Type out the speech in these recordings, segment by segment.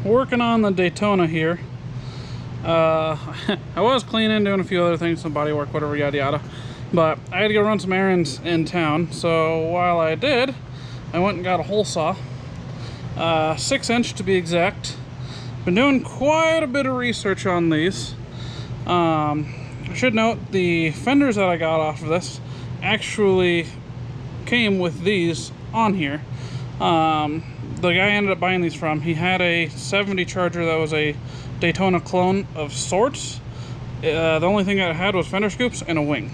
working on the Daytona here. I was cleaning, doing a few other things, some body work, whatever, yada yada. But I had to go run some errands in town, so while I did, I went and got a hole saw. 6-inch to be exact. Been doing quite a bit of research on these. I should note the fenders that I got off of this actually came with these on here. The guy I ended up buying these from, he had a 70 Charger that was a Daytona Clone of sorts. The only thing that it had was fender scoops and a wing.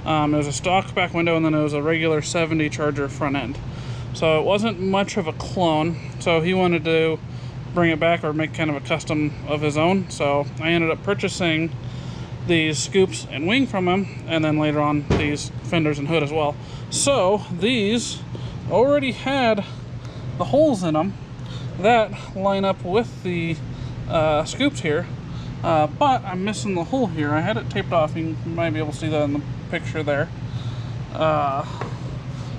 It was a stock back window, and then it was a regular 70 Charger front end. So it wasn't much of a clone, so he wanted to bring it back or make kind of a custom of his own. So I ended up purchasing these scoops and wing from him, and then later on these fenders and hood as well. So these already had the holes in them that line up with the scoops here, but I'm missing the hole here. I had it taped off. You might be able to see that in the picture there.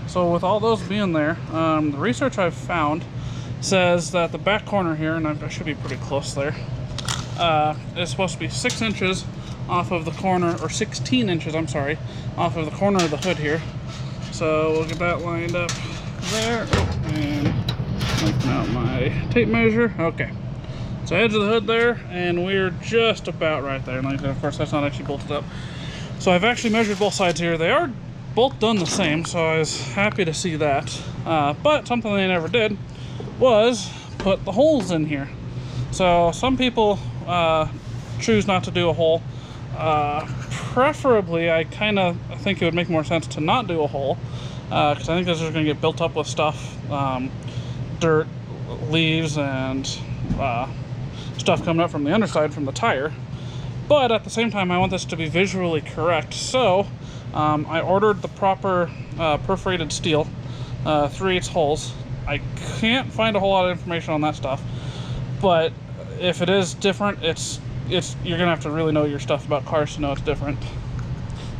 So with all those being there, the research I've found says that the back corner here, and I should be pretty close there, is supposed to be 6 inches off of the corner, or 16 inches, I'm sorry, off of the corner of the hood here. So we'll get that lined up there. Oh, and lengthen out my tape measure. Okay. So edge of the hood there, and we're just about right there. And like I said, of course, that's not actually bolted up. So I've actually measured both sides here. They are both done the same, so I was happy to see that. But something they never did was put the holes in here. So some people choose not to do a hole. Preferably, I kind of think it would make more sense to not do a hole, because I think this is going to get built up with stuff, dirt, leaves, and stuff coming up from the underside from the tire. But at the same time, I want this to be visually correct, so I ordered the proper perforated steel, 3/8 holes. I can't find a whole lot of information on that stuff, but if it is different, you're gonna have to really know your stuff about cars to know it's different.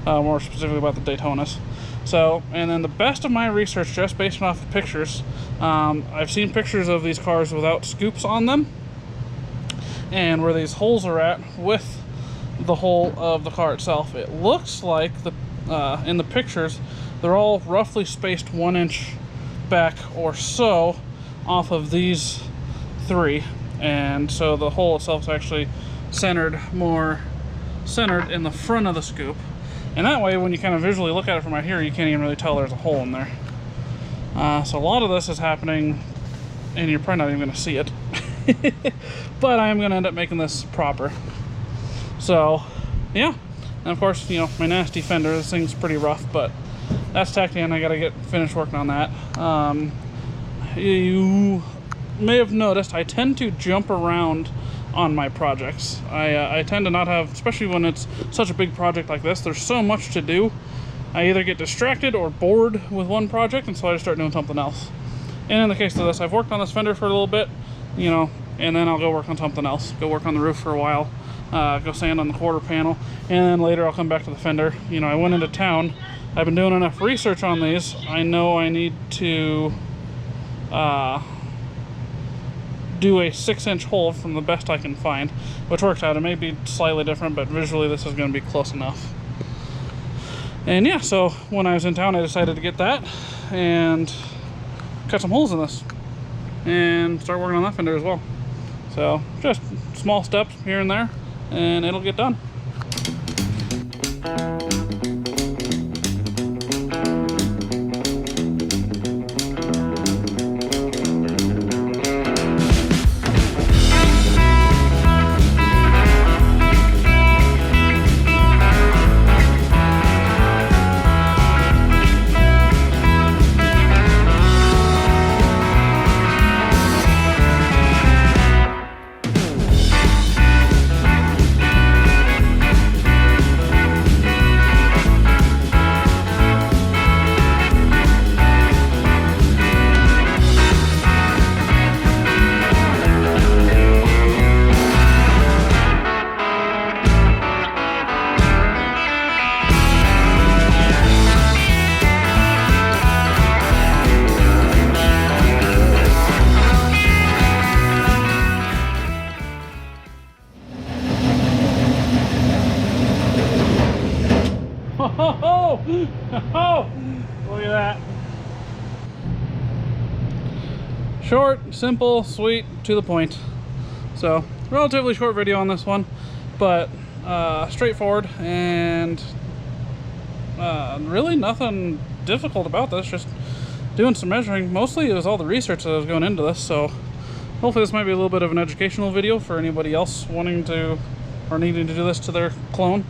More specifically about the Daytonas. So, and then the best of my research, just based off of pictures, I've seen pictures of these cars without scoops on them, and where these holes are at with the hole of the car itself. It looks like in the pictures, they're all roughly spaced 1 inch back or so off of these three, and so the hole itself is actually more centered in the front of the scoop, and that way when you kind of visually look at it from right here, you can't even really tell there's a hole in there. So a lot of this is happening, and you're probably not even going to see it. But I am going to end up making this proper. So yeah, and of course, you know, my nasty fender, this thing's pretty rough, but that's tacked in. I got to get finished working on that. You may have noticed I tend to jump around on my projects. I tend to not have, especially when it's such a big project like this, there's so much to do. I either get distracted or bored with one project, and so I just start doing something else. And in the case of this, I've worked on this fender for a little bit, you know, and then I'll go work on something else. Go work on the roof for a while, go sand on the quarter panel, and then later I'll come back to the fender. You know, I went into town. I've been doing enough research on these. I know I need to do a 6-inch hole from the best I can find, which works out. It may be slightly different, but visually this is going to be close enough. And yeah, so when I was in town, I decided to get that and cut some holes in this and start working on that fender as well. So just small steps here and there, and it'll get done. Oh, look at that. Short, simple, sweet, to the point. So, relatively short video on this one, but straightforward, and really nothing difficult about this, just doing some measuring. Mostly it was all the research that was going into this, so hopefully this might be a little bit of an educational video for anybody else wanting to or needing to do this to their clone,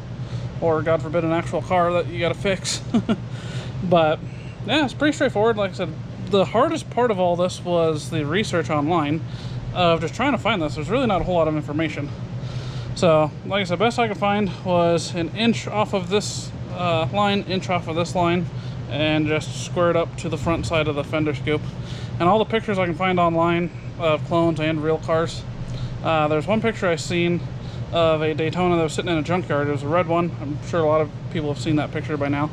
or God forbid an actual car that you gotta fix. But yeah, it's pretty straightforward. Like I said, the hardest part of all this was the research online of just trying to find this. There's really not a whole lot of information. So like I said, best I could find was an inch off of this line, inch off of this line, and just squared up to the front side of the fender scoop. And all the pictures I can find online of clones and real cars. There's one picture I seen of a Daytona that was sitting in a junkyard. It was a red one. I'm sure a lot of people have seen that picture by now.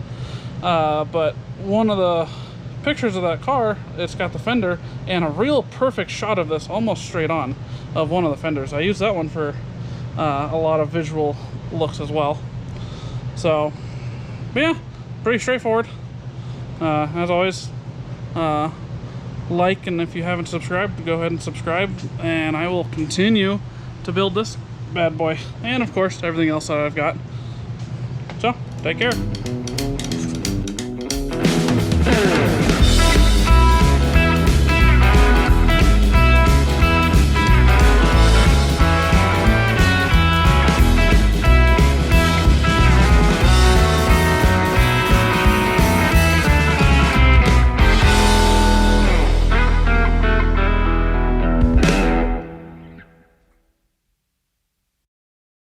But one of the pictures of that car, it's got the fender and a real perfect shot of this almost straight on of one of the fenders. I used that one for a lot of visual looks as well. So yeah, pretty straightforward. As always, like, and if you haven't subscribed, go ahead and subscribe, and I will continue to build this bad boy, and of course everything else that I've got. So take care.